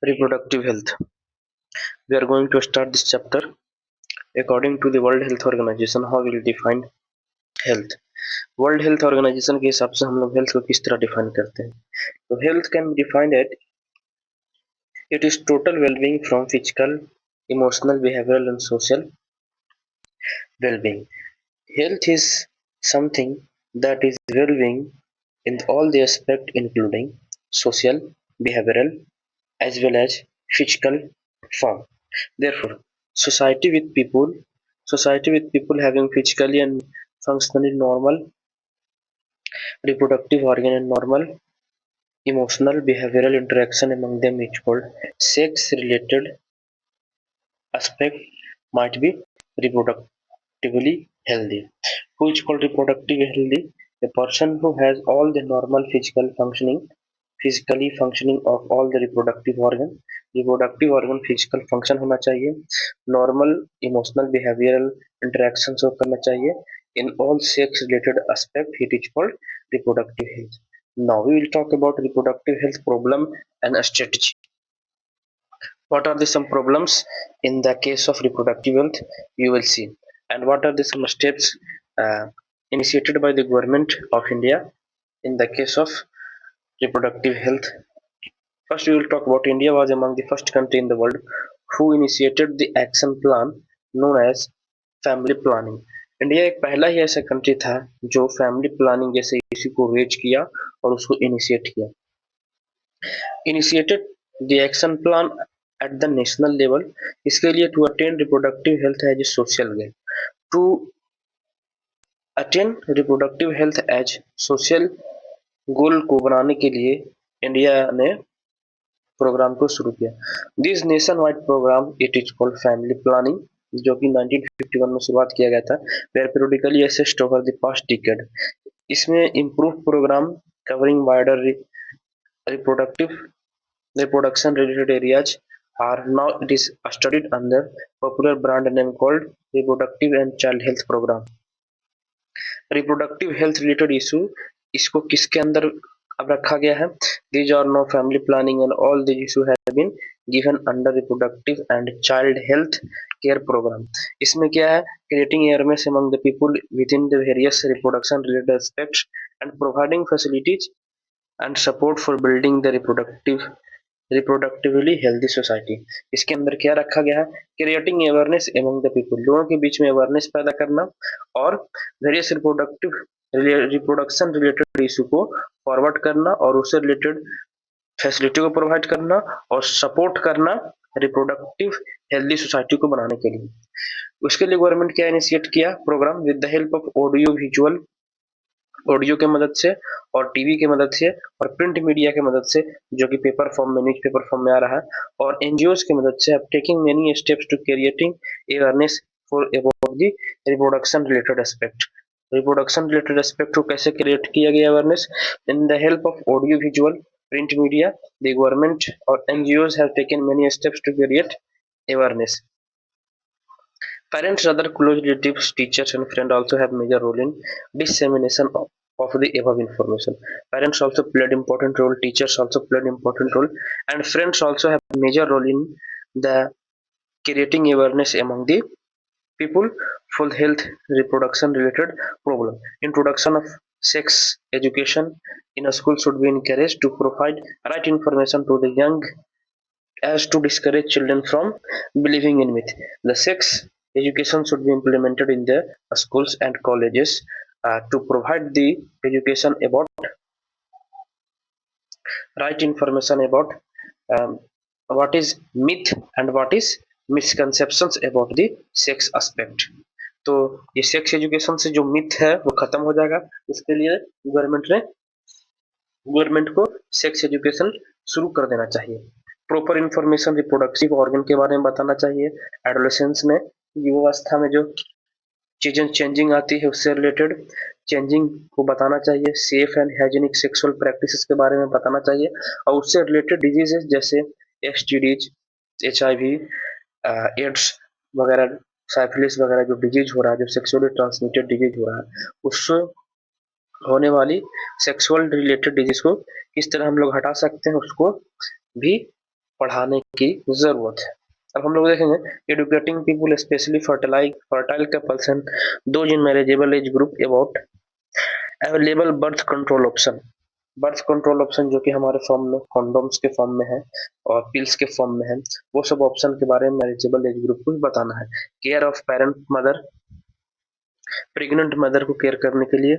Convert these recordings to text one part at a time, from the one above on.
Reproductive health. We are going to start this chapter. According to the World Health Organization, how will define health? World Health Organization के हिसाब से हम लोग health को किस तरह डिफाइन करते हैं? तो health can be defined at it is total wellbeing from physical, emotional, behavioural and social well-being. Health is something that is well-being in all the aspect including social, behavioral as well as physical form. Therefore, society with people having physically and functionally normal reproductive organ and normal emotional behavioral interaction among them is called sex related aspect might be reproductively healthy. Who is called reproductively healthy? A person who has all the normal physically functioning of all the reproductive organ physical function होना चाहिए, normal emotional behavioral interactions हो करना चाहिए, in all sex related aspect it is called reproductive health. Now we will talk about reproductive health problem and strategy. What are the some problems in the case of reproductive health you will see, and what are the some steps uh, initiated by the government of India in the case of reproductive health. First, we will talk about India was among the first country in the world who initiated the action plan known as family planning. India एक पहला ही ऐसा country था जो family planning जैसे issue को raise किया और उसको इनिशिएट किया. Initiated the action plan at the national level. इसके लिए to attain reproductive health as a social goal. To attain reproductive health as social goal को बनाने के लिए इंडिया ने प्रोग्राम को शुरू किया. This nationwide programme it is called family planning, जो कि 1951 में शुरुआत किया गया था. Were periodically assessed over the past decade. इसमें improve programme covering wider reproduction related areas are now it is studied under popular brand name called reproductive and child health program. Reproductive health related issue इसको किसके अंदर अब रखा गया है? These are no family planning and all these issue have been given under reproductive and child health care programme. इसमें क्या है? Creating awareness among the people within the various reproduction related aspects and providing facilities and support for building the reproductively healthy society. इसके अंदर क्या रखा गया है? Creating awareness among the people, लोगों के बीच में अवेयरनेस पैदा करना और वेरियस रिप्रोडक्शन रिलेटेड इशू को फॉरवर्ड करना और उससे रिलेटेड फैसिलिटी को प्रोवाइड करना और सपोर्ट करना रिप्रोडक्टिव हेल्दी सोसाइटी को बनाने के लिए. उसके लिए गवर्नमेंट क्या इनिशिएट किया? Programme with the help of audio के मदद से और टीवी के मदद से और प्रिंट मीडिया के मदद से, जो कि पेपर फॉर्म में न्यूज़पेपर फॉर्म में आ रहा है, और एनजीओज के मदद से अब taking many steps to creating awareness for about the reproduction related aspect. Reproduction related aspect को कैसे क्रिएट किया गया awareness? In the help of audio visual print media the government और NGOs have taken many steps to create awareness. Parents, other close relatives, teachers and friends also have major role in dissemination of the above information. Parents also played important role, teachers also played important role, and friends also have major role in the creating awareness among the people for health reproduction related problem. Introduction of sex education in a school should be encouraged to provide right information to the young as to discourage children from believing in myth. The sex education should be implemented in the schools and colleges to provide the education about right information about what is myth and what is misconceptions about the sex aspect. तो ये sex education से जो myth है वो खत्म हो जाएगा. इसके लिए गवर्नमेंट को सेक्स एजुकेशन शुरू कर देना चाहिए. प्रॉपर इंफॉर्मेशन रिप्रोडक्टिव ऑर्गन के बारे में बताना चाहिए. एडोलेसेंस में युवावस्था में जो चीजें चेंजिंग आती है उससे रिलेटेड चेंजिंग को बताना चाहिए. Safe and hygienic sexual practices के बारे में बताना चाहिए और उससे रिलेटेड डिजीजेस जैसे एसटीडीज, एचआईवी, एड्स वगैरह, साइफिलिस वगैरह जो डिजीज हो रहा है, जो सेक्सुअली ट्रांसमिटेड डिजीज हो रहा है, उससे होने वाली सेक्सुअल रिलेटेड डिजीज को किस तरह हम लोग हटा सकते हैं उसको भी पढ़ाने की जरूरत है। अब हम लोग देखेंगे educating people specially fertile couples and those in marriageable age group about available birth control option जो कि हमारे फॉर्म में कॉन्डोम्स के फॉर्म में है और पिल्स के फॉर्म में है, वो सब ऑप्शन के बारे में मैरिजेबल एज ग्रुप को भी बताना है। Care of parent mother, pregnant mother को केयर करने के लिए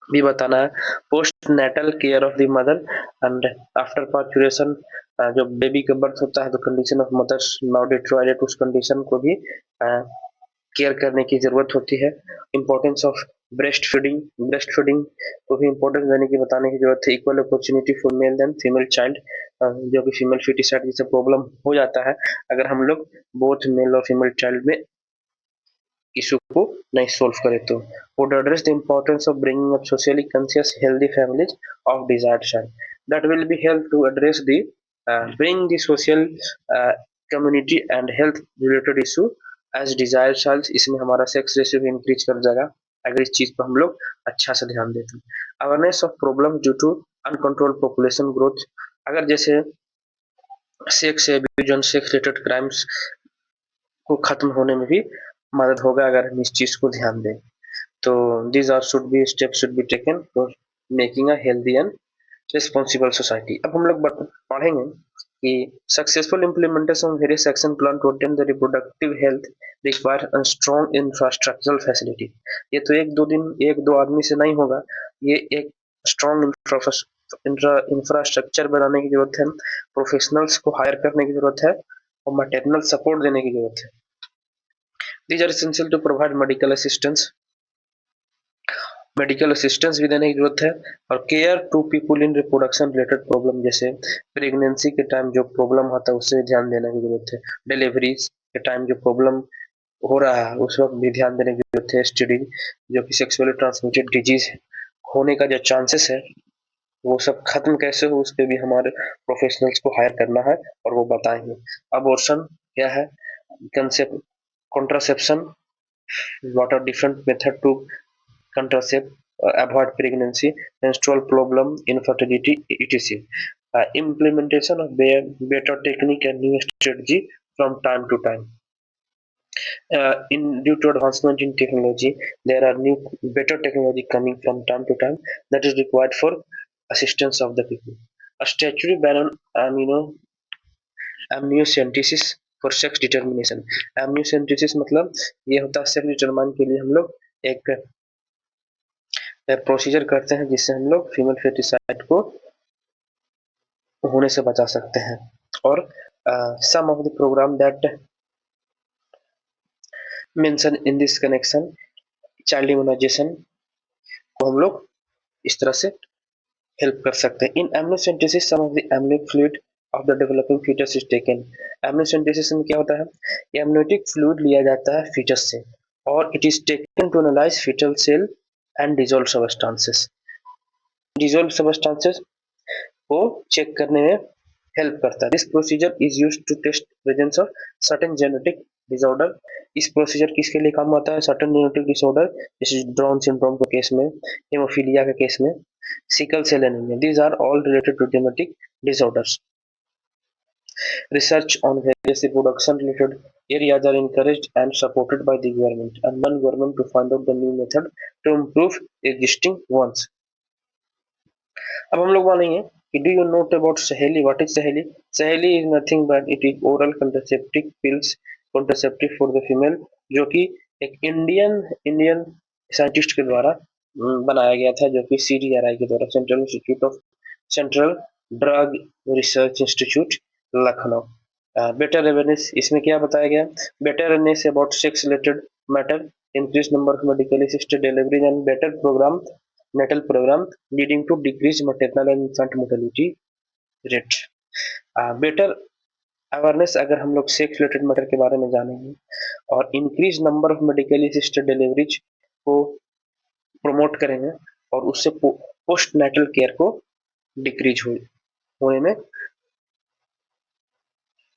भी बताना है। Postnatal care of the mother and after parturition, जो बेबी का बर्थ होता है तो condition of mothers now deteriorated, उस कंडीशन को भी केयर करने की जरूरत होती है। इंपॉर्टेंस ऑफ ब्रेस्ट फीडिंग को भी इंपॉर्टेंस देने की बताने की जरूरत है। Equal opportunity for male and female child, जो कि फीमेल फिटिसाइड जैसे प्रॉब्लम हो जाता है अगर हम लोग बोथ मेल और फीमेल चाइल्ड में इशू को नहीं सोल्व करे तो। would address the importance of bringing up socially conscious healthy families of desired child, that will be help to address the bring the social uh, community and health related issue as desired child। इसमें हमारा sex ratio भी increase कर जाएगा अगर इस चीज पर हम लोग अच्छा से ध्यान देते हैं। Awareness of problem due to uncontrolled population growth, अगर जैसे sex abuse sex related crimes को खत्म होने में भी मदद होगा अगर हम इस चीज को ध्यान दें। तो these are should be steps should be taken for making a healthy and responsible society। अब हम लोग पढ़ेंगे कि successful implementation of various action plan to attain the reproductive health require a strong infrastructural facility. ये तो एक दो आदमी से नहीं होगा, ये एक स्ट्रॉन्ग इंफ्रास्ट्रक्चर बनाने की जरूरत है, प्रोफेशनल्स को हायर करने की जरूरत है और मटेरियल सपोर्ट देने की जरूरत है। These are essential to provide medical assistance भी देने की जरूरत है और care to people in reproduction related problem, जैसे प्रेगनेंसी के टाइम जो प्रॉब्लम होता है उससे ध्यान देने की जरूरत है। डिलीवरीज के टाइम जो प्रॉब्लम हो रहा है उस वक्त भी ध्यान देने की जरूरत है। एसटीडी जो कि सेक्सुअली ट्रांसमिटेड डिजीज होने का जो चांसेस है वो सब खत्म कैसे हो उस पर भी हमारे प्रोफेशनल्स को हायर करना है और वो बताएंगे। अबॉर्शन क्या है, concept contraception, what are different method to contracept, avoid pregnancy, menstrual problem, infertility, etc. Implementation of better technique and new strategy from time to time. In due to advancement in technology, there are new better technology coming from time to time that is required for assistance of the people. A statutory ban on amniocentesis for sex determination. Amniocentesis मतलब ये होता है sex determine के लिए हम लोग एक procedure करते हैं जिससे हम लोग फीमेल फेटिसाइड को होने से बचा सकते हैं। और some of the programme that mention in this connection, child immunisation को हम लोग इस तरह से हेल्प कर सकते हैं। In amniocentesis some of the amniotic fluid of the developing foetus is taken. Amniocentesis में क्या होता है, ये एमनियोटिक फ्लूइड लिया जाता है फीटस से और it is taken to analyse foetal cell and dissolve substances. Dissolve substances को चेक करने में हेल्प करता है। This procedure is used to test presence of certain genetic disorder. इस प्रोसीजर किसके लिए काम आता है, सर्टेन जेनेटिक डिसऑर्डर जैसे डाउन सिंड्रोम के केस में, हेमोफीलिया के केस में, sickle cell anaemia. These are all related to genetic disorders. Research on various reproduction related areas are encouraged and supported by the government and non-government to find out the new method to improve existing ones। अब हम लोग मानेंगे कि do you note about सहेली, what is सहेली? सहेली is nothing but it is oral contraceptive pills, contraceptive for the female, जो कि एक इंडियन साइंटिस्ट के द्वारा बनाया गया था, जो कि CDRI के द्वारा Central Drug Research Institute Lucknow. Better awareness, इसमें क्या बताया गया, better awareness about sex related matter, increase number of medically assisted deliveries and better programme natal programme leading to decrease maternal and infant mortality rate. Better awareness, अगर हम लोग sex related matter के बारे में जानेंगे और increase number of medically assisted deliveries को promote करेंगे और उससे पोस्ट नेटल केयर को डिक्रीज होने में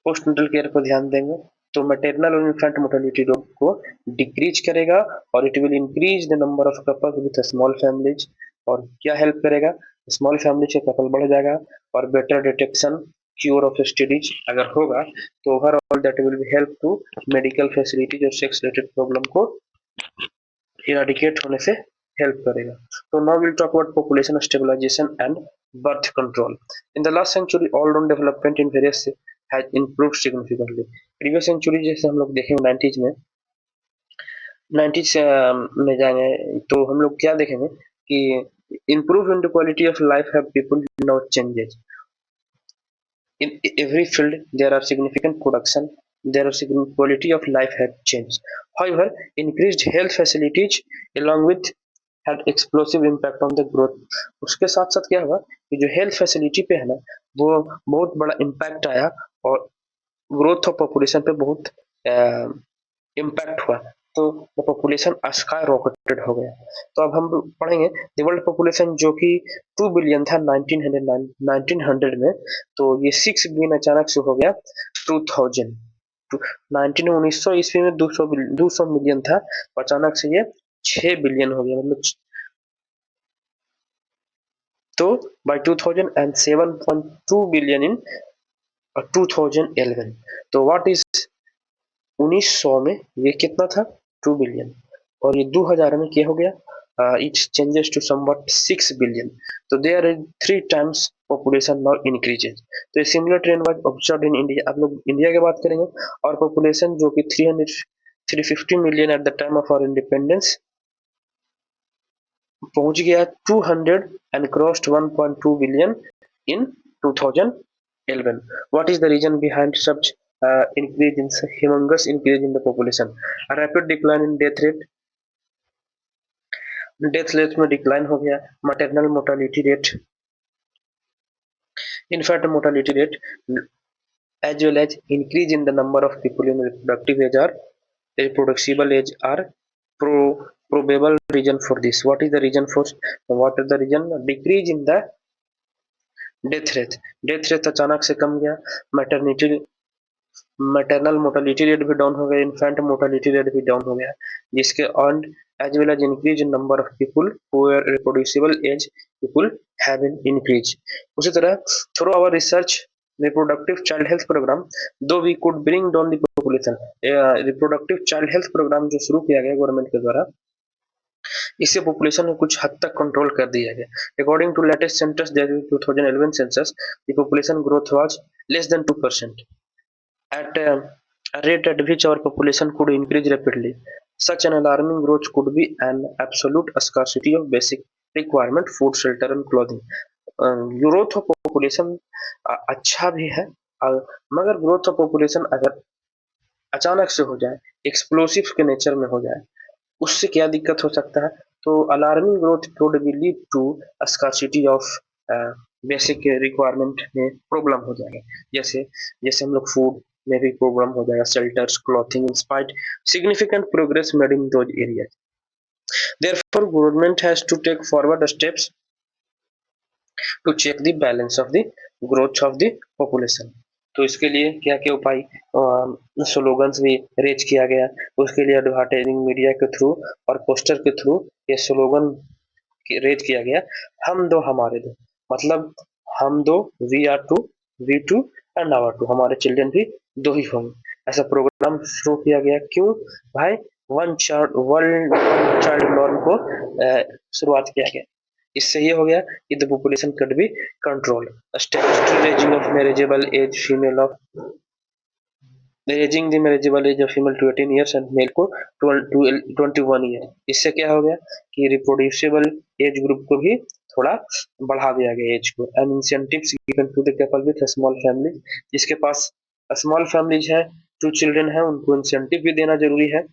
पोस्ट नेटल केयर को ध्यान देंगे तो मैटरनल और इन्फेंट मोर्टेलिटी रेट को डिक्रीज करेगा और it will increase the number of couples with small families. और क्या हेल्प करेगा, स्मॉल फैमिली से कपल बढ़ जाएगा और better detection cure of studies अगर होगा तो overall that will be help to medical facilities और सेक्स रिलेटेड प्रॉब्लम को इराडिकेट होने से हेल्प करेगा. तो now will talk about population stabilisation and birth control. In the last century all round development in various has improved significantly. Previous century जैसे हम लोग देखेंगे 90s में जाएंगे तो हम लोग क्या देखेंगे कि improve in the quality of life have people now changes. In every field there are significant production, there are significant quality of life have changed. However, increased health facilities along with had explosive impact on the growth. उसके साथ साथ क्या हुआ कि जो health facility पे है ना वो बहुत बड़ा इम्पैक्ट आया और ग्रोथ ऑफ पॉपुलेशन पे बहुत इम्पैक्ट हुआ. तो पॉपुलेशन स्काई रॉकेटेड हो गया. तो अब हम पढ़ेंगे द वर्ल्ड पॉपुलेशन जो कि 2 बिलियन था 1900 में, तो ये 6 बिलियन अचानक से हो गया 2000. 1900 ईस्वी में 200 मिलियन था, अचानक से ये 6 बिलियन हो गया. मतलब तो बाय 2000 and 7.2 बिलियन इन 2011. तो व्हाट इज 1900 में ये कितना था 2 बिलियन और ये 2000 में क्या हो गया it changes to somewhat 6 billion. तो there is 3 times population now increases. तो ये similar trend was observed in India. आप लोग इंडिया की बात करेंगे और पॉपुलेशन जो कि 350 million at the time of our independence पहुंच गया 200 and crossed 1.2 billion in 2011. What is the reason behind such increase in humongous increase in the population? A rapid decline in death rate में decline हो गया. Maternal mortality rate, infant mortality rate, as well as increase in the number of people in reproductive age or reproducible age are probable reason for this. What is the reason for? What is the reason? Decrease in the death rate अचानक से कम गया. Maternal mortality rate भी down हो गया, infant mortality rate भी down हो गया, जिसके earn as well as increase in number of people who are reproducible as people have been increase. उसी तरह through our research reproductive child health programme though we could bring down the population. Reproductive child health programme जो शुरू किया गया government के द्वारा, इससे population को कुछ हद तक कंट्रोल कर दिया गया. According to latest census 2011 census the population growth was less than 2%. At a rate at which our population could increase rapidly, such an alarming growth could be an absolute scarcity of basic requirement, food, shelter and clothing. Growth of population अच्छा भी है, मगर growth of population अगर अचानक से हो जाए, explosive के नेचर में हो जाए, उससे क्या दिक्कत हो सकता है. तो alarming growth could be lead to scarcity of basic requirement में प्रॉब्लम हो जाएगा. जैसे जैसे हम लोग फूड में भी प्रॉब्लम हो जाएगा, shelters, clothing, in spite significant progress made in those areas. Therefore, government has to take forward steps to check the balance of the growth of the population. तो इसके लिए क्या क्या उपाय स्लोगन्स भी रेज किया गया. उसके लिए एडवर्टाइजिंग मीडिया के थ्रू और पोस्टर के थ्रू ये स्लोगन रेज किया गया. हम दो हमारे दो, मतलब हम दो, we are two, we two and our two, हमारे चिल्ड्रन भी दो ही होंगे. ऐसा प्रोग्राम शुरू किया गया. क्यों भाई? वन चाइल्ड नॉर्म को शुरुआत किया गया. इससे ये हो गया कि the population cut be control. Steps to raising of marriageable age female of raising the marriageable age of female to 18 years and male को 21 ईयर. इससे क्या हो गया कि रिप्रोड्यूसिबल एज ग्रुप को भी थोड़ा बढ़ा दिया गया एज को. And incentives given to the couple with small family. जिसके पास स्मॉल फैमिलीज है, 2 चिल्ड्रन है, उनको इंसेंटिव भी देना जरूरी है.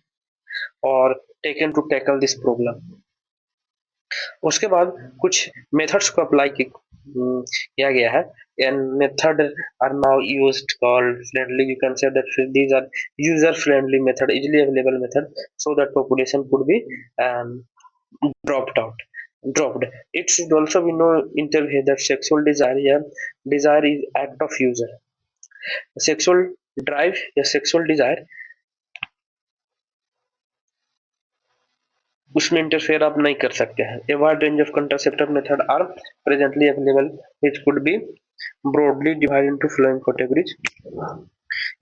और taken to tackle this problem. उसके बाद कुछ मेथड्स को अप्लाई किया गया है. and method are now used called friendly. You can say that these are user friendly method, easily available method, so that population could be um, dropped. It should also be no interview that sexual desire is act of user. Sexual drive या sexual desire उसमें interfere आप नहीं कर सकते हैं। A wide range of contraceptive method are presently available which could be broadly divide into flowing categories.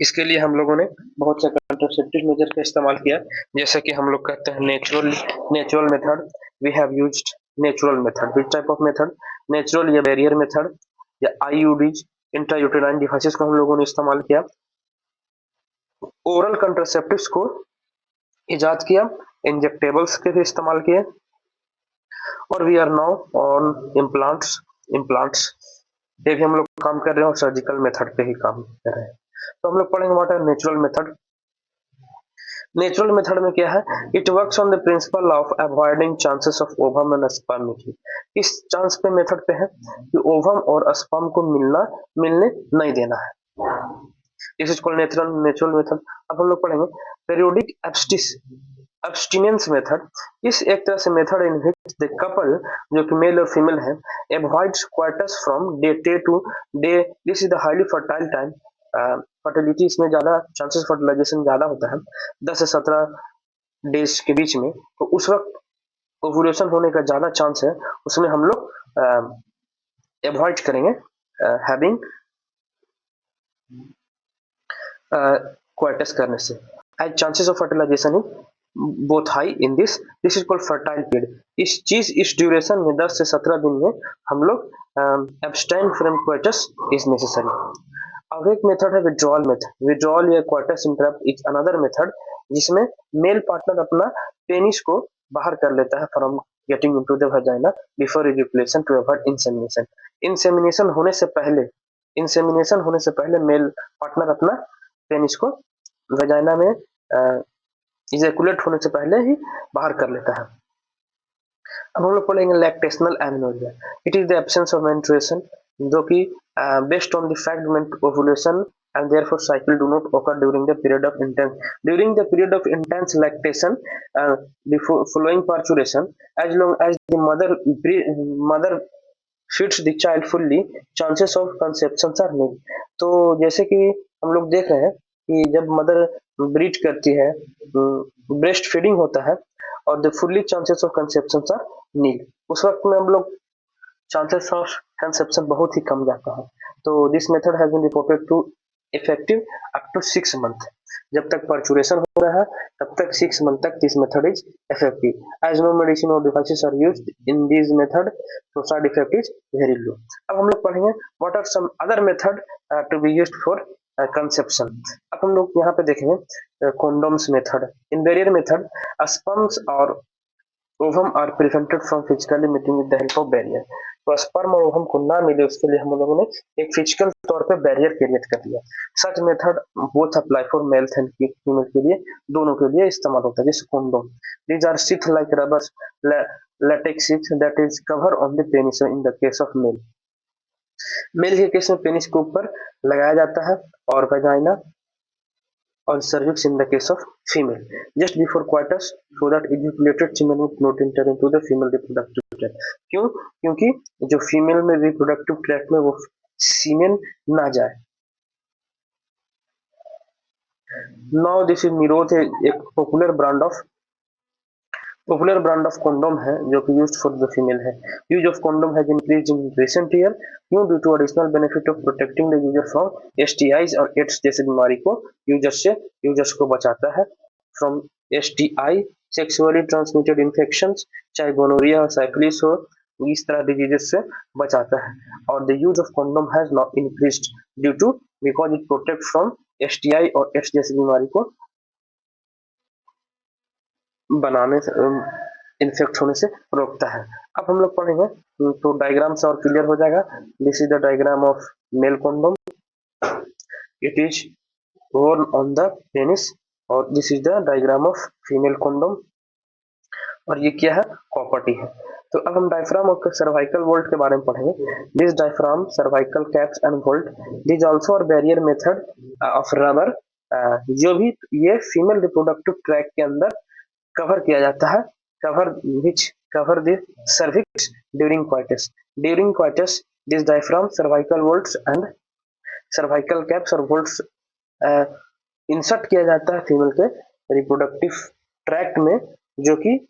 इसके लिए हम लोगों ने बहुत से कंट्रासेप्टिव मेजर का इस्तेमाल किया, जैसे कि हम लोग कहते हैं natural method. We have used natural method. Which type of method? Natural या बैरियर मेथड या आईयूडीज इंट्रायूटेराइन डिवाइसेस को हम लोगों ने इस्तेमाल किया। ओरल कंट्रासेप्टिव्स को इजाद किया, इंजेक्टेबल्स के भी इस्तेमाल किए, और we are now on implants पे भी हम लोग काम कर रहे हैं और सर्जिकल मेथड पे ही काम कर रहे हैं। तो हम लोग पढ़ेंगे what are natural method. Natural method में क्या है? It works on the principle of avoiding chances of ovum and sperm meeting. इस चांस पे मेथड पे है कि ओवम और स्पर्म को मिलने नहीं देना है। This is called natural method. अब हम लोग पढ़ेंगे पेरियोडिक एब्स्टिनेंस मेथड। इस एक तरह से method in which the couple, जो कि मेल और फीमेल है, avoids coitus from day to day. This is the highly fertile time. Fertility इसमें ज्यादा, चांसेस फर्टिलाइजेशन ज्यादा होता है 10 से 17 डेज के बीच में। तो उस वक्त ओवुलेशन होने का ज्यादा चांस है, उसमें हम लोग एवॉइड करेंगे हैविंग क्वार्टस करने से। As chances of fertilisation is both high in this is called fertile period. इस ड्यूरेशन में 10 से 17 दिन में हम लोग abstain from coitus is necessary. अब एक मेथड है विड्रॉल मेथड। विड्रॉल या coitus interrupt is another method जिसमें मेल पार्टनर अपना पेनिस को बाहर कर लेता है from getting into the vagina before ejaculation to avoid insemination. Insemination होने से पहले मेल पार्टनर अपना पेनिस को वजाइना में इजैकुलेट होने से पहले ही बाहर कर लेता है। अब हम लोग पढ़ेंगे lactational amenorrhoea. It is the absence of menstruation, जो कि based on the fact ovulation and therefore cycle do not occur during the period of intense lactation, before following parturition, as long as the mother feeds the child fully, chances of conception are nil। तो जैसे कि हम लोग देख रहे हैं कि जब मदर ब्रीड करती है, ब्रेस्ट फीडिंग होता है और the fully chances of conception are nil, उस वक्त में हम लोग चांसेस ऑफ कंसेप्शन बहुत ही कम जाता है। तो this method has been reported to effective up to 6 month. जब तक पर्चुरेशन हो रहा है तब तक 6 मंथ तक this method is effective. As no medicine और devices are used in this method, तो side effect is very low. अब हम लोग पढ़ेंगे what are some other method to be used for conception. अब हम लोग यहाँ पे देखेंगे condoms method. In barrier method sperms और ovum are prevented from physically meeting with the help of barrier. तो स्पर्म और ओवम को ना मिले उसके लिए हम लोगों ने एक फिजिकल तौर पे बैरियर क्रिएट कर दिया। Such method both apply for male and female के लिए, दोनों के लिए इस्तेमाल होता है। जैसे condom, these are sheath like rubber latex sheath that is cover on the penis in the case of male। Male के केस में पेनिस के ऊपर लगाया जाता है और vagina on cervix in the case of female just before coitus so that ejaculated semen would not enter into the female reproductive tract। क्यों? क्योंकि जो फीमेल में रिप्रोडक्टिव ट्रैक्ट में वो सीमेन ना जाए। नाउ दिस इज निरोध, एक पॉपुलर ब्रांड ऑफ कॉन्डोम है जो कि यूज्ड फॉर द फीमेल है। Use of condom has increased in recent year क्यों? Due to additional benefit of protecting the user from STIs और एड्स जैसे बीमारी को यूजर्स को बचाता है from STI, sexually transmitted infections, चाहे गोनोरिया और साइक्लिस हो, इस तरह डिजीजेस से बचाता है। और the use of condom has not increased due to because it protect from STI और एड्स जैसी बीमारी को बनाने से, इन्फेक्ट होने से रोकता है। अब हम लोग पढ़ेंगे तो डायग्राम से और क्लियर हो जाएगा। This is the diagram of male condom, it is worn on the penis, और this is the diagram of female condom, और ये क्या है? कॉपर टी है। तो अब हम डायफ्राम और सर्वाइकल वोल्ट के बारे में पढ़ेंगे। This diaphragm, cervical caps and vault, this also are barrier method of rubber, जो भी ये फीमेल रिप्रोडक्टिव ट्रैक के अंदर कवर किया जाता है, cover the cervix during coitus this diaphragm, cervical volts and cervical caps और volts इंसर्ट किया जाता है फीमेल के रिप्रोडक्टिव ट्रैक्ट में, जो कि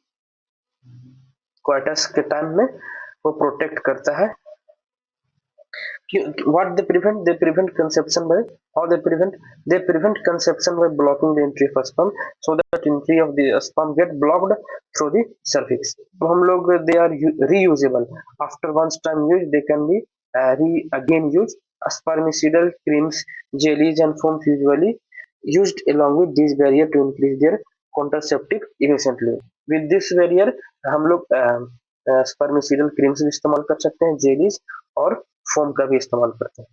क्वार्टस के टाइम में वो प्रोटेक्ट करता है। What they prevent? They prevent conception by how they prevent? They prevent conception by blocking the entry of sperm, so that entry of the sperm get blocked through the cervix. तो हम लोग they are reusable. After once time use, they can be again used. Spermicidal creams, jellies, and foams usually used along with this barrier to increase their contraceptive efficiently. With this barrier, हम लोग स्पर्मिसिडल creams भी इस्तेमाल कर सकते हैं, jellies और foam का भी इस्तेमाल करते हैं।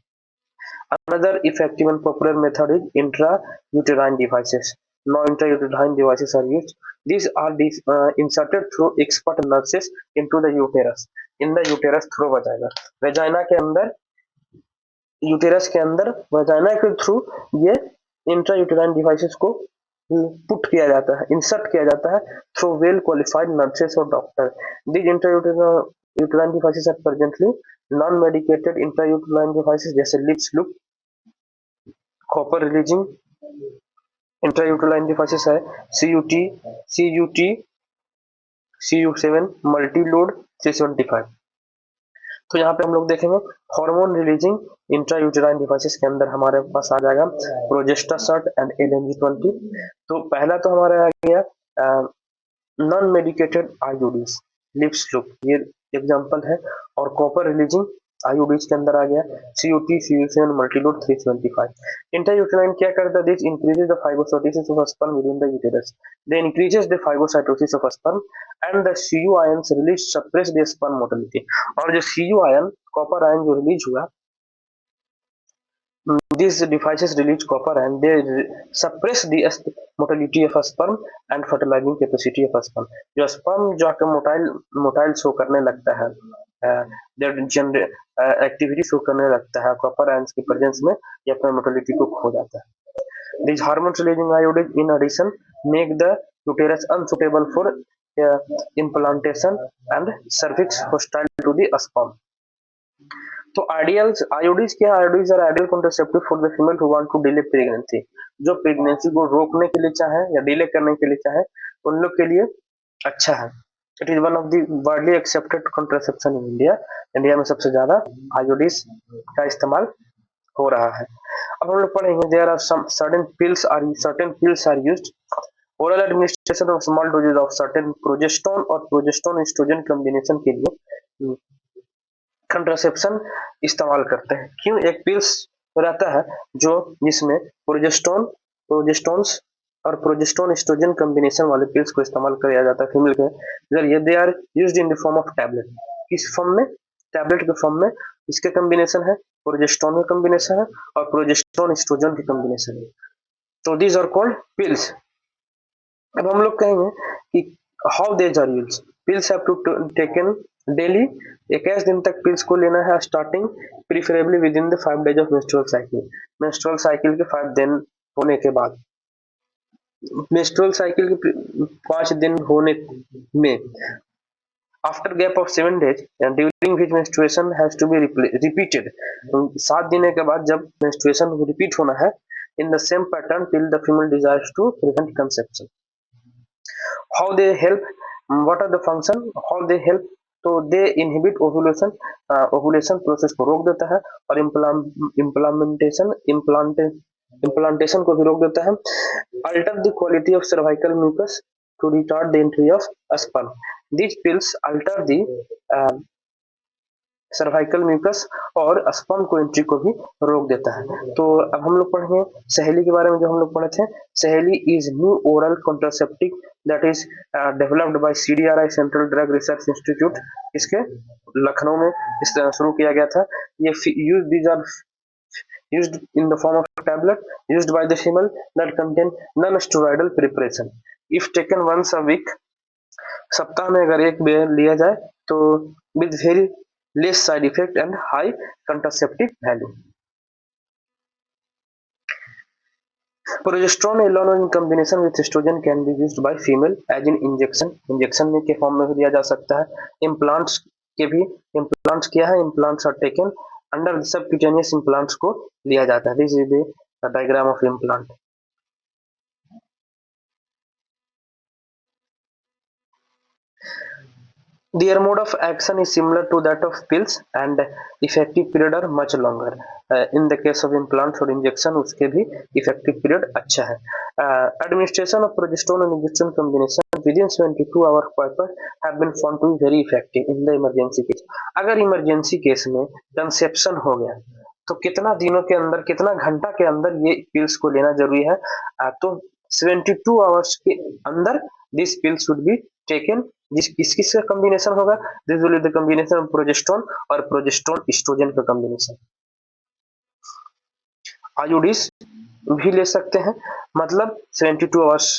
Another effective and popular method is intrauterine devices. No intrauterine devices are used. These are inserted through expert nurses into the uterus. In the uterus through vagina. Vagina के अंदर यूटेरस के अंदर वजाइना के थ्रू ये intrauterine devices को put किया जाता है, इंसर्ट किया जाता है थ्रू वेल क्वालिफाइड नर्सेस और doctor. These intrauterine devices are presently non medicated intrauterine devices जैसे Lippes loop, copper releasing intrauterine devices है CUT, CU7, मल्टी लोड 375। तो यहाँ पे हम लोग देखेंगे हार्मोन रिलीजिंग इंट्रायूटेराइन डिवाइसेस के अंदर हमारे पास आ जाएगा प्रोजेस्टासर्ट एंड LNG20। तो पहला तो हमारा आ गया non medicated IUDs, lips loop ये एग्जांपल है, और कॉपर रिलीजिंग आईयूडीज के अंदर आ गया CUT, CU7, मल्टीलोड 325। इंट्रायूटेराइन क्या करता है? This increases the phagocytosis of sperm with in the uterus, they increases the phagocytosis of sperm and the CU ions release suppress the sperm motility. और जो CU ion, copper ion जो release हुआ, these devices release copper and they suppress the motility of a sperm and fertilizing capacity of a sperm। जो sperm जो आपका motile show करने लगता है, एक्टिविटी शो करने लगता है कॉपर आयंस की प्रेजेंस में, ये अपना मोटिलिटी को खो जाता है। These hormones releasing iodine in addition make the uterus unsuitable for implantation and cervix hostile to the sperm। तो आइडियल्स आयोडीज क्या? IUDs are ideal contraceptive for the female who want to delay pregnancy. जो pregnancy को रोकने के लिए चाहे या delay करने के लिए चाहे, उन लोग के लिए अच्छा है। It is one of the widely accepted contraception in India. India में सबसे ज्यादा आयोडीज का इस्तेमाल हो रहा है। अब हम लोग पढ़ेंगे there are some certain pills are used. Oral administration of small doses of certain progesterone और प्रोजेस्टेरोन एस्ट्रोजन कॉम्बिनेशन के लिए कंट्रासेप्शन इस्तेमाल करते हैं। क्यों? एक पिल्स रहता है जो जिसमें प्रोजेस्टेरोन्स और प्रोजेस्टेरोन एस्ट्रोजन कॉम्बिनेशन वाले पिल्स को इस्तेमाल किया जाता है फीमेल के जरिए। They are used in the form of tablet. किस फॉर्म में? टैबलेट के फॉर्म में। इसके कॉम्बिनेशन है प्रोजेस्टेरोन का कॉम्बिनेशन है और प्रोजेस्टेरोन एस्ट्रोजन की कॉम्बिनेशन है। तो दीज आर कॉल्ड पिल्स। अब हम लोग कहेंगे कि how they are used. Pills have to taken daily. 21 दिन तक पिल्स को लेना है, starting preferably within the 5 days of menstrual cycle. Menstrual cycle के 5 दिन होने के बाद, मेंस्ट्रुअल साइकिल के 5 दिन होने में, after gap of 7 days during which menstruation has to be repeated. 7 दिन के बाद जब मेंस्ट्रुएशन रिपीट होना है in the same pattern till the female desires to prevent conception. How they help, what are the function, how they help. तो they inhibit ovulation, ovulation process को रोक देता है और इम्प्लांटेशन को भी रोक देता है। Alter the quality of cervical mucus to retard the entry of sperm. These pills alter the cervical mucus और स्पर्म को एंट्री को भी रोक देता है। तो अब हम लोग पढ़ेंगे सहेली के बारे में। जो हम लोग पढ़े थे, सहेली is new oral contraceptive that is developed by CDRI, central Drug Research institute. इसके लखनऊ में इस तरह शुरू किया गया था। ये these are used in the form of tablet used by the female that contain non-steroidal preparation if taken once a week। सप्ताह में अगर एक बार लिया जाए तो with very less side effect and high contraceptive value। Progesterone alone in combination with estrogen can be used by female as in injection में के form में भी दिया जा सकता है। implants के भी, implants क्या है? implants are taken under the subcutaneous implants को लिया जाता है। This is the diagram of implant। Their mode of action is similar to that of pills and effective period are much longer. In the case of implants or injection उसके भी effective period अच्छा है. Administration of progesterone and injection combination within 72 hours have been found to be very effective in the emergency case. अगर emergency case में conception हो गया तो कितना दिनों के अंदर कितना घंटा के अंदर ये pills को लेना जरूरी है. तो 72 hours के अंदर this pill should be taken. जिस किस किस का कॉम्बिनेशन होगा, this will be the combination of progesterone और प्रोजेस्टेरोन एस्ट्रोजन का कॉम्बिनेशन. आयोडीज भी ले सकते हैं, मतलब 72 hours,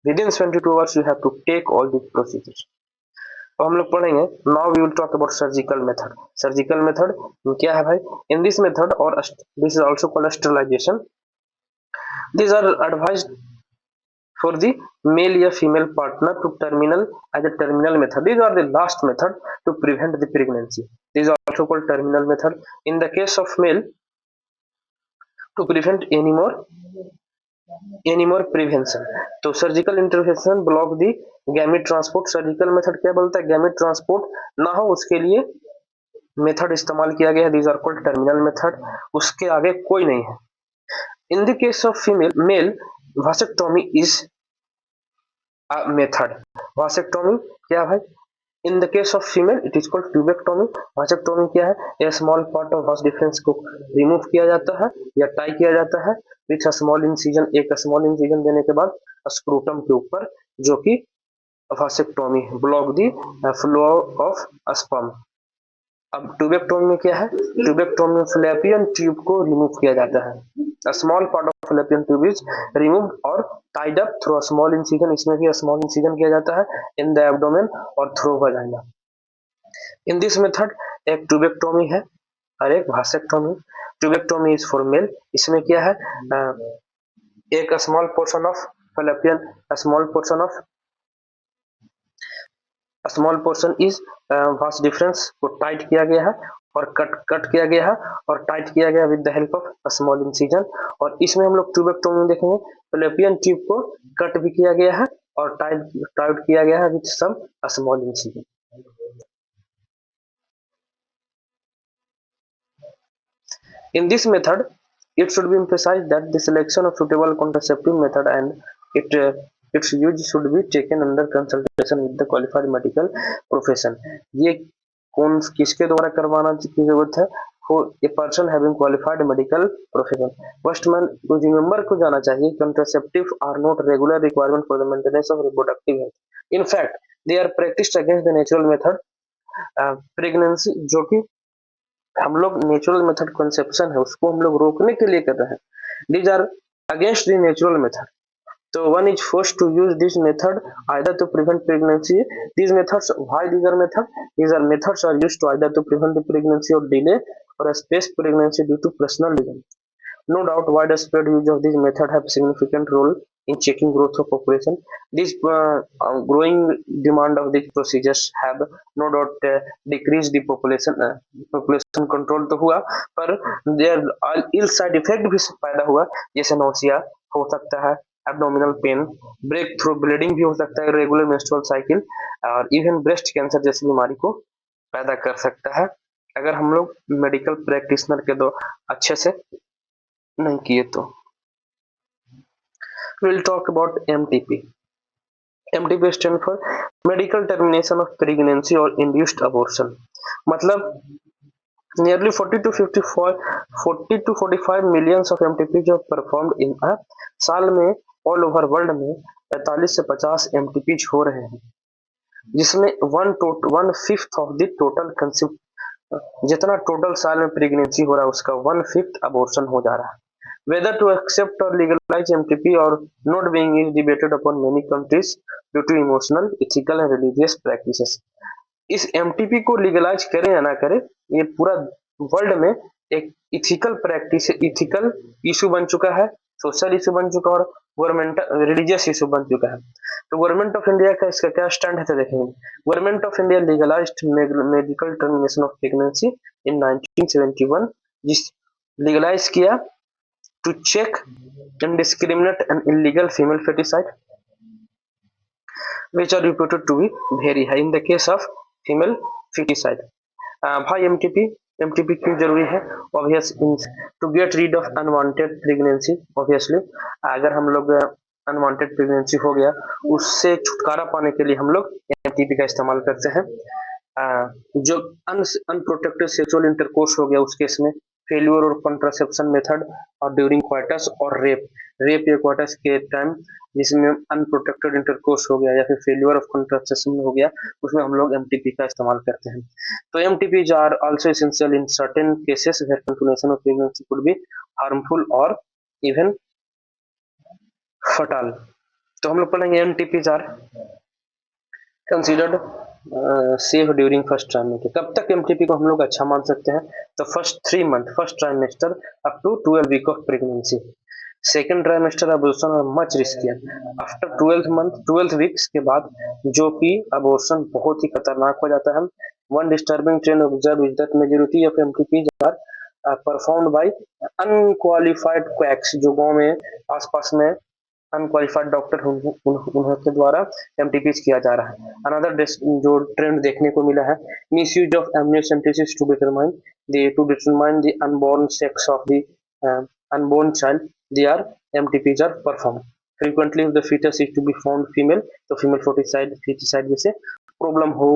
within 72 hours you have to take all this procedures. तो हम लोग पढ़ेंगे. Now we will talk about surgical method. Surgical method क्या है भाई? इन दिस मेथड और this is also called sterilisation. These are advised for the male or female partner to terminal as a terminal method. These are the last method to prevent the pregnancy. These are also called terminal method. In the case of male, to prevent any more prevention. तो surgical intervention block दी gamete transport. Surgical method क्या बोलता है? Gamete transport ना हो उसके लिए method इस्तेमाल किया गया है. These are called terminal method. उसके आगे कोई नहीं है. In the case of female male, vasectomy is method. Vasectomy क्या भाई? In the case of female it is called tubectomy. Vasectomy क्या है? A small part of vas deferens को रिमूव किया जाता है या टाई किया जाता है विथ अ स्मॉल इंसिजन. एक स्मॉल इंसिजन देने के बाद स्क्रोटम के ऊपर, जो कि vasectomy. Block the flow of sperm. अब ट्यूबेक्टोमी में क्या है? ट्यूबेक्टोमी में फैलोपियन ट्यूब को रिमूव किया जाता है. A small part of fallopian tube is removed or tied up through a small incision. इसमें भी small incision किया जाता है in the abdomen और through vagina. In this method एक ट्यूबेक्टोमी है और एक vasectomy. Tubectomy is for male. इसमें क्या है? एक small portion of fallopian, a small portion is वास डिफरेंस को टाइट किया गया है और कट किया गया है और टाइट किया गया with the help of small incision. और इसमें हम लोग ट्यूबेक्टोमी में देखेंगे फैलोपियन ट्यूब को कट भी किया गया है और टाइट किया गया है with some small incision. In this method, it should be emphasized that the selection of suitable contraceptive method and its use should be taken under consultation with the qualified medical profession. ये कौन किसके द्वारा करवाना की जरूरत है? For a person having qualified medical profession. First man को remember को जाना चाहिए, contraceptive are not regular requirement for the maintenance of reproductive health. In fact, they are practiced against the natural method. Pregnancy जो कि हम लोग natural method conception है उसको हम लोग रोकने के लिए कर रहे हैं. These are against the natural method. तो one is forced to use this method either to prevent pregnancy. These methods why these are methods are used to either to prevent the pregnancy और delay और space pregnancy due to personal reason. No doubt widespread use of this method have significant role in checking growth of population. This growing demand of these procedures have no doubt decreased the population. Population control तो हुआ पर there ill side effect भी पैदा हुआ, जैसे nausea हो सकता है, abdominal pain, breakthrough bleeding भी हो सकता है, रेगुलर मेंस्ट्रुअल साइकिल और इवन ब्रेस्ट कैंसर जैसी बीमारी को पैदा कर सकता है अगर हम लोग मेडिकल प्रैक्टिशनर के दो अच्छे से नहीं किए तो. We'll talk about MTP. MTP stand for medical termination of pregnancy or induced abortion. मतलब nearly 40 to 45 millions of MTPs are performed in a साल में all over world में 45 से 50 MTPs हो रहे हैं, जिसमें 1/5 of the total कंसीव, जितना टोटल साल में प्रेगनेंसी हो रहा है उसका 1/5 अबॉर्शन हो जा रहा है. Whether to accept or legalize MTP or not being is debated upon many countries due to emotional, ethical and religious practices. इस MTP को लीगलाइज करें या ना करें, ये पूरा वर्ल्ड में एक इथिकल प्रैक्टिस, इथिकल इशू बन चुका है, सोशल इशू बन चुका है और गवर्नमेंट रिलीजियस इशू बन चुका है. तो गवर्नमेंट ऑफ इंडिया का इसका क्या स्टैंड है तो देखेंगे. Government of India legalised medical termination of pregnancy in 1971. जिस लीगलाइज किया to check indiscriminate and illegal female feticide which are reputed to be very high. In the case of female foeticide. भाई MTP क्यों जरूरी है? Obvious, to get rid of unwanted pregnancy. Obviously अगर हम लोग unwanted pregnancy हो गया, उससे छुटकारा पाने के लिए हम लोग एमटीपी का इस्तेमाल करते हैं। जो अनप्रोटेक्टेड सेक्सुअल इंटरकोर्स हो गया उस केस में, फेल्यूर और कॉन्ट्रासेप्शन मेथड, और ड्यूरिंग क्वार्टस और रेप या क्वार्टस के टाइम जिसमें अनप्रोटेक्टेड इंटरकोर्स हो गया या फिर फेल्यूर ऑफ कॉन्ट्रासेप्शन हो गया, उसमें हम लोग एमटीपी का इस्तेमाल करते हैं। तो MTPs are also essential in certain cases where continuation of pregnancy could be harmful और इवन फटाल। तो हम लोग पढ़ेंगे MTPs are considered safe during first trimester. कब तक एमटीपी को हम लोग अच्छा मान सकते हैं? तो first 3 month, first trimester up to 12 week of pregnancy. Second trimester abortion are much riskier after 12th month, 12 weeks के बाद, जो कि अबॉर्शन बहुत ही खतरनाक हो जाता है। One disturbing trend observe is that majority of MTPs are performed by unqualified quacks, जो गांव में आसपास में अनक्वालिफाइड डॉक्टर उनके द्वारा एमटीपीज किया जा रहा है। अनदर जो ट्रेंड देखने को मिला है, misuse of amniocentesis to determine the unborn sex of the unborn child, they are MTPs are perform frequently if the foetus is to be found female. तो फीमेल फीटिसाइड जैसे प्रॉब्लम हो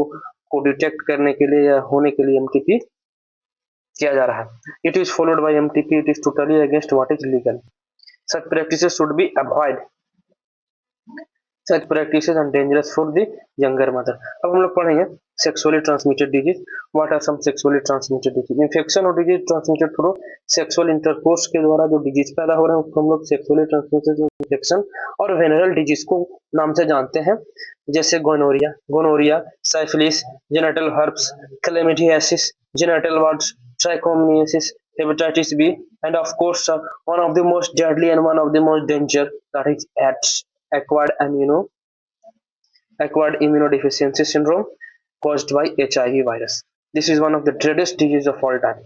को detect करने के लिए या होने के लिए एमटीपी किया जा रहा है। It is followed by MTP, it is totally against what is legal. Such practices should be avoid. Such practices are dangerous for the younger mother. अब हम लोग पढ़ेंगे sexually transmitted disease. What are some sexually transmitted disease? Infection और disease transmitted through sexual intercourse के द्वारा जो disease पैदा हो रहे हैं उसको हम लोग sexually transmitted infection और venereal disease को नाम से जानते हैं, जैसे gonorrhoea, syphilis, genital herpes, chlamydiasis, genital warts, trichomoniasis, hepatitis B, and of course one of the most deadly and one of the most danger, that is acquired immunodeficiency syndrome caused by HIV virus. This is one of the deadliest disease of all time.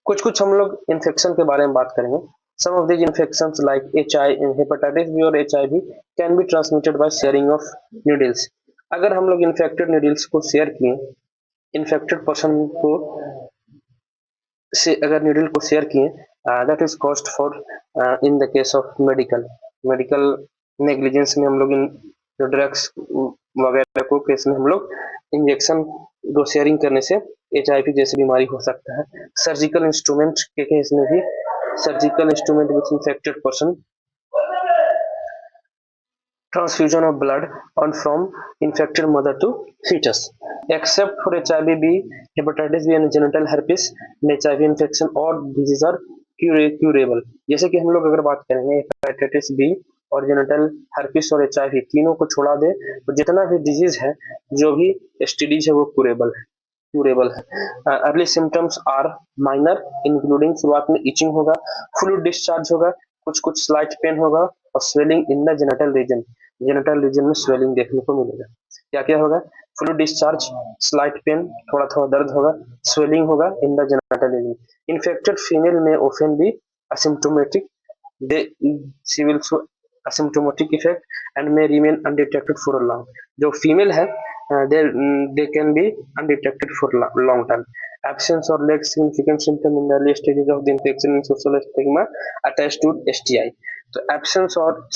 कुछ हम लोग infection के बारे में बात करेंगे। Some of these infections like HIV, hepatitis B और HIV can be transmitted by sharing of needles. अगर हम लोग infected needles को शेयर किए, infected person को से अगर नीडल को शेयर किए, that is cost for in the case of medical negligence में हम लोग इन जो ड्रग्स वगैरह को केस में हम लोग इंजेक्शन को शेयरिंग करने से HIV जैसी बीमारी हो सकता है। सर्जिकल इंस्ट्रूमेंट के केस में भी, surgical instrument with infected person, transfusion of blood on from infected mother to fetus. Except for HIV B, hepatitis B and genital herpes, HIV infection और disease are curable. जैसे कि हम लोग अगर बात करेंगे hepatitis B और genital herpes और HIV तीनों को छोड़ा दे तो जितना भी डिजीज है, जो भी STDs है वो क्यूरेबल है। Early symptoms are minor including शुरुआत में इचिंग होगा, फ्लूइड डिस्चार्ज होगा, कुछ स्लाइट पेन होगा और swelling in the genital region में स्वेलिंग देखने को मिलेगा। क्या होगा? फ्लूइड डिस्चार्ज, स्लाइट पेन, थोड़ा दर्द होगा, स्वेलिंग होगा in the genital region. Infected female में ऑफन भी asymptomatic, she will show asymptomatic effect and may remain undetected for a long. जो फीमेल है they can be undetected for long time. Absence or less significant symptom in the early stages of the infection and social stigma attached to STI. तो absence और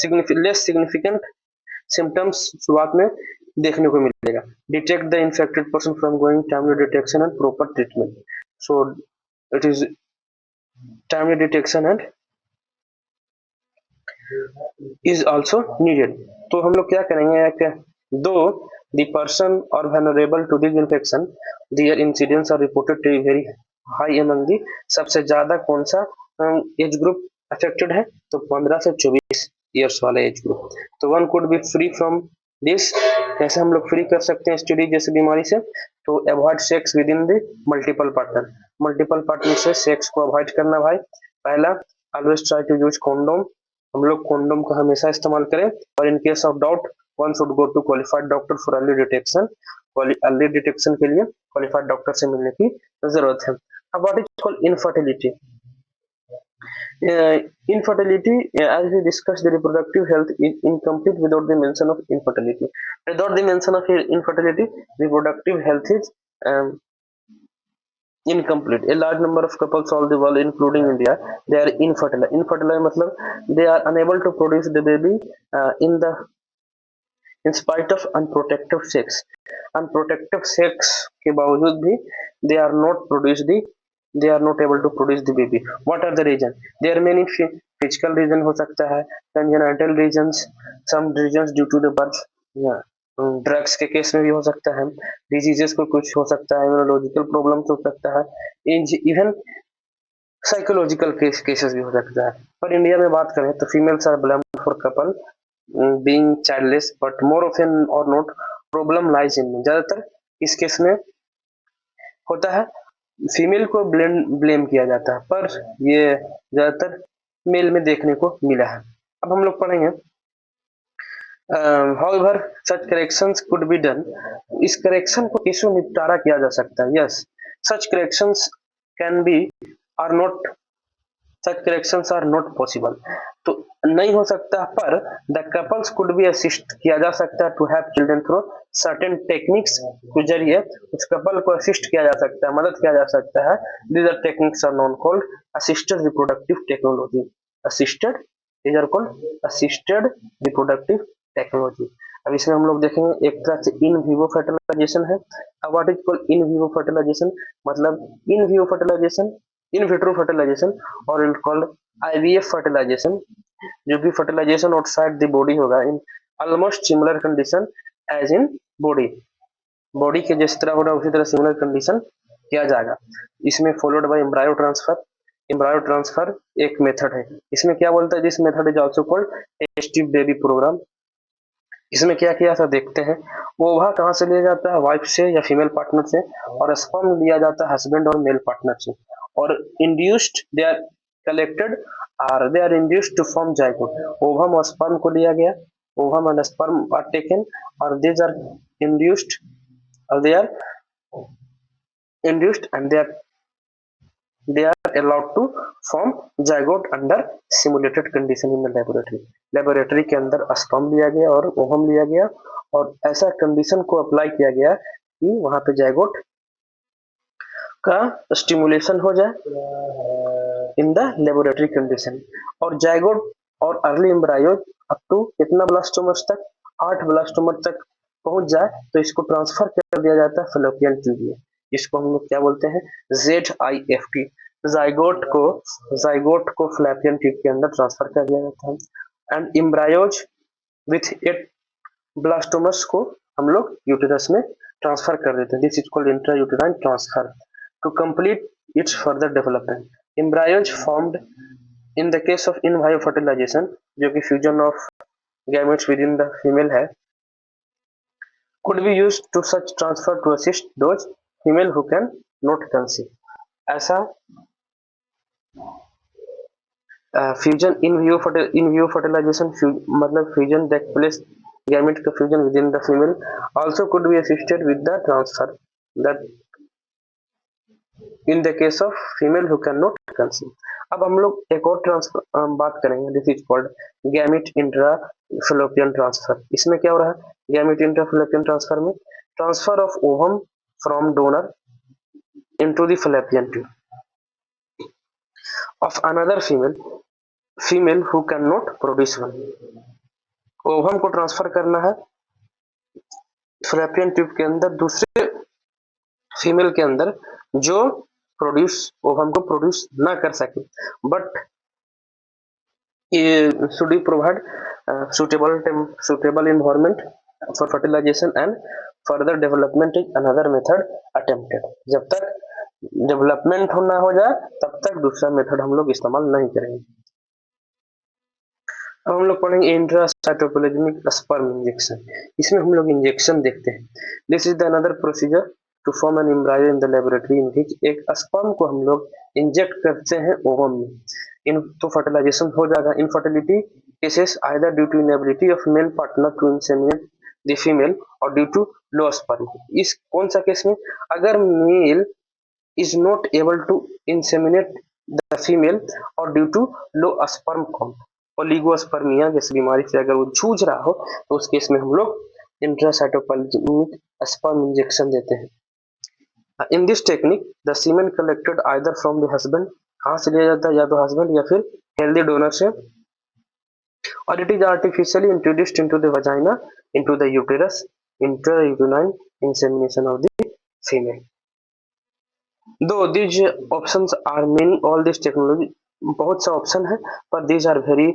less significant symptoms शुरुआत में देखने को मिलेगा। Detect the infected person from going timely detection and proper treatment. So it is timely detection and is also needed. तो हम लोग क्या करेंगे, though the person are vulnerable to this infection, their incidence are reported to be very high among the, सबसे ज्यादा कौन सा age group affected है? तो 15 से 24 ईयर्स वाले एज ग्रुप। तो one could be free from this. कैसे हम लोग फ्री कर सकते हैं एसटीडी जैसी बीमारी से? तो avoid sex within the multiple partner से सेक्स को अवॉइड करना भाई। पहला, always try to use condom, हम लोग कॉन्डोम को हमेशा इस्तेमाल करें। और in case of doubt one should go to qualified doctor for early detection के लिए क्वालिफाइड डॉक्टर से मिलने की जरूरत है। अब what is called infertility? Infertility, as we discussed, the reproductive health is incomplete without the mention of infertility. Without the mention of infertility, reproductive health is incomplete. A large number of couples all the world, including India, they are infertile. Infertile matlab they are unable to produce the baby in spite of unprotected sex. Unprotected sex के बावजूद भी they are not able to produce the baby. What are the reasons? There are many physical reason हो सकता है, congenital reasons, some reasons due to the birth, yeah. Drugs के case में भी हो सकता है, डिजीजेस को कुछ हो सकता है, इम्यूनोलॉजिकल प्रॉब्लम्स हो सकता है, इवन साइकोलॉजिकल केसेस भी हो सकता है. पर इंडिया में बात करें तो females are blamed for couple being childless, but more often और नॉट प्रॉब्लम लाइज इन, ज्यादातर इस केस में होता है फीमेल को ब्लेम किया जाता है, पर ये ज्यादातर मेल में देखने को मिला है. अब हम लोग पढ़ेंगे however such corrections could be done. इस करेक्शन को कैसे निपटारा किया जा सकता है? Yes, such corrections can be are not such corrections are not possible. तो नहीं हो सकता, पर the couples could be assist किया जा सकता है to have children through certain techniques के जरिए उस कपल को असिस्ट किया जा सकता है, मदद किया जा सकता है. These are techniques are known called assisted reproductive technology. Assisted, these are called assisted reproductive technology. अब इसमें हम लोग देखेंगे एक तरह से इन विवो फर्टिलाइजेशन है. अब what is called in vivo fertilisation, मतलब in vivo fertilisation, in vitro fertilisation और इट कॉल्ड आईवीएफ फर्टिलाइजेशन, जो भी फर्टिलाइजेशन आउटसाइड द बॉडी होगा in almost similar condition as in body. Body के जिस तरह हो रहा है उसी तरह सिमिलर कंडीशन किया जाएगा. इसमें followed by embryo transfer. Embryo transfer एक मेथड है. इसमें क्या बोलता है, this method is also called test tube baby program. इसमें क्या किया था देखते हैं. ओवा कहाँ से लिया जाता है, वाइफ से या फीमेल पार्टनर से, और स्पर्म लिया जाता है हस्बैंड और मेल पार्टनर से, और इंड्यूस्ड दे आर कलेक्टेड और they are induced to form zygote. Ovum और स्पर्म को लिया गया, ovum and sperm are taken और दीज आर इंड्यूस्ड और they are induced and they are allowed to form zygote under simulated condition in the laboratory. Laboratory के अंदर sperm लिया गया और ओवम लिया गया और ऐसा कंडीशन को अप्लाई किया गया कि वहां पे जाइगोट का स्टिमुलेशन हो जाए इन द लेबोरेटरी कंडीशन. और जाइगोट और अर्ली एम्ब्रायोज अप टू कितना ब्लास्टोमर्स तक, 8 ब्लास्टोमर तक पहुंच जाए तो इसको ट्रांसफर कर दिया जाता है फेलोपियन ट्यूब में. इसको हम लोग क्या बोलते हैं, ZIFT. जाइगोट को फ्लैपियन ट्यूब के अंदर ट्रांसफर कर दिया जाता है एंड एम्ब्रायोज विथ 8 ब्लास्टोमर्स को हम लोग यूटेरस में ट्रांसफर कर देते हैं. This is called intrauterine transfer to complete its further development. Embryos formed in the case of in वायो फर्टिलाइजेशन, जो कि fusion of gametes within the female है, could be used to such transfer to assist those female who can not conceive. ऐसा fusion इन vivo fertilisation मतलब fusion take place gamete का fusion with in the female also could be assisted with the transfer that in the case of female who can not conceive. अब हम लोग एक और transfer बात करेंगे, this is called gamete intra fallopian transfer. इसमें क्या हो रहा है, गैमेट इंट्रा फेलोपियन ट्रांसफर में transfer of ovum from donor into the fallopian tube of another female who can not produce one. Ovum को ट्रांसफर करना है फेलोपियन ट्यूब के अंदर दूसरे फीमेल के अंदर जो प्रोड्यूस ओवम को प्रोड्यूस ना कर सके, but should we provide suitable environment for fertilization and further development is another method attempted. जब तक डेवलपमेंट ना हो जाए तब तक दूसरा मेथड हम लोग इस्तेमाल नहीं करेंगे. अब हम लोग पढ़ेंगे इंट्रासाइटोप्लाज्मिक स्पर्म इंजेक्शन. इसमें हम लोग इंजेक्शन देखते हैं. This is the another procedure to form an embryo in the laboratory in which एक स्पर्म को हम लोग इंजेक्ट करते हैं ओवम में. इन तो फर्टिलाइजेशन हो जाएगा. Infertility cases either due to inability of male partner to inseminate the female और ड्यू टू लो स्पर्म. इस कौन सा केस में, अगर male is not able to inseminate the female और due to low sperm count, oligospermia जैसी बीमारी से अगर वो जूझ रहा हो तो उस केस में हम लोग इंट्रासाइटोप्लाज्मिक स्पर्म इंजेक्शन देते हैं। In this technique the semen collected either from the husband, कहाँ से लिया जाता है, या तो हस्बैंड या फिर हेल्दी डोनर से, और it is artificially introduced into the vagina, into the uterus, intrauterine insemination of the female. Though these options are many, all this technology, बहुत सा ऑप्शन है, पर these are very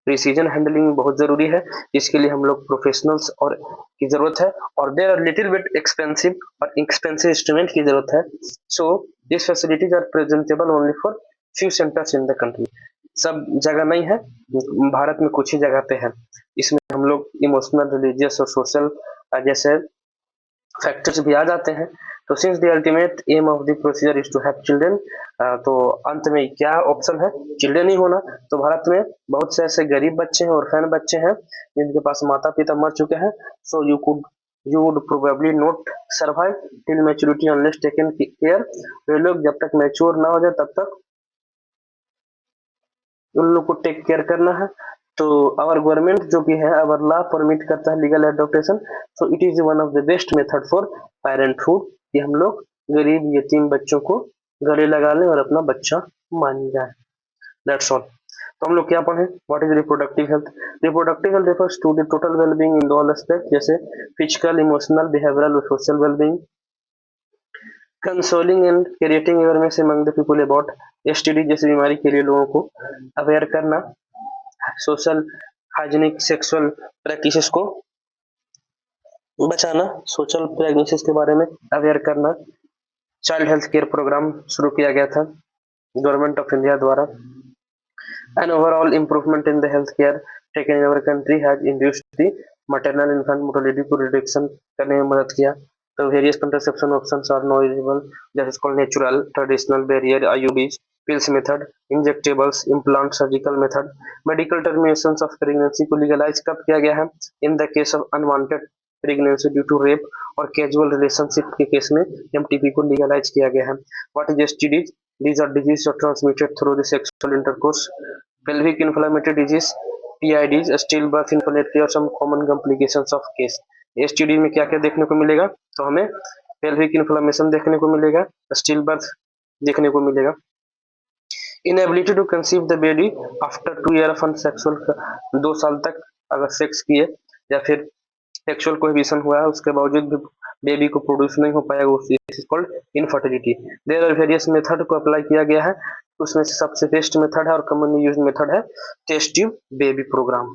precision handling बहुत जरूरी है, इसके लिए हम लोग प्रोफेशनल्स और की जरूरत है, और there are little bit expensive और एक्सपेंसिव इंस्ट्रूमेंट की जरूरत है। So this facilities are presentable only for few centers in the country, सब जगह नहीं है, भारत में कुछ ही जगह पे है। इसमें हम लोग इमोशनल, रिलीजियस और सोशल जैसे फैक्टर्स भी आ जाते हैं। तो since the ultimate aim of the procedure is to have children, तो अंत में क्या ऑप्शन है, चिल्ड्रन ही होना। तो भारत में बहुत से ऐसे गरीब बच्चे हैं और फैन बच्चे हैं जिनके पास माता पिता मर चुके हैं। So you would probably not survive till maturity unless taken care. वे लोग जब तक मैच्योर ना हो जाए तब तक उन लोग को टेक केयर करना है। तो आवर गवर्नमेंट जो भी है, आवर लॉ परमिट करता है legal adaptation, so it is one of the best method for parenthood, कि हम लोग गरीब यतीम बच्चों को गले लगा लें और अपना बच्चा मान जाए। That's all. तो हम लोग क्या पढ़े, what is reproductive health. Reproductive health refers to the total wellbeing in all aspect, जैसे फिजिकल, इमोशनल, बिहेवियरल और social wellbeing, counselling and creating awareness among the people about STD जैसी बीमारी के लिए लोगों को अवेयर करना, सोशल हाइजीनिक सेक्सुअल प्रैक्टिसेस को बचाना, सोशल प्रेगनेंसीज के बारे में अवेयर करना। चाइल्ड हेल्थ केयर प्रोग्राम शुरू किया गया था गवर्नमेंट ऑफ इंडिया द्वारा। An overall improvement in the health care taken in our country has induced the maternal infant mortality को रिडक्शन करने में मदद किया। तो various contraception options are no eligible, जैसे called natural, traditional, barrier, IUDs, pills method, injectables, implant, surgical method. Medical terminations of pregnancy को legalise कब किया गया है, in the case of unwanted pregnancy due to rape और casual relationship के case में MTP को लीगलाइज किया गया है। What is STDs, these are diseases transmitted through the sexual intercourse, pelvic inflammatory disease, PIDs, stillbirth, infertility और some common complications of case। STD में क्या क्या देखने को मिलेगा, तो हमें pelvic inflammation देखने को मिलेगा, stillbirth देखने को मिलेगा, inability to conceive the baby after 2 years of unsexual, 2 साल तक अगर सेक्स किए या फिर सेक्सुअल कोहिबिशन हुआ है उसके बावजूद भी बेबी को प्रोड्यूस नहीं हो पाएगा, उस called infertility. There are various method को अप्लाई किया गया है, उसमें से सबसे बेस्ट मेथड है और कॉमनली यूज्ड मेथड है टेस्ट ट्यूब बेबी प्रोग्राम।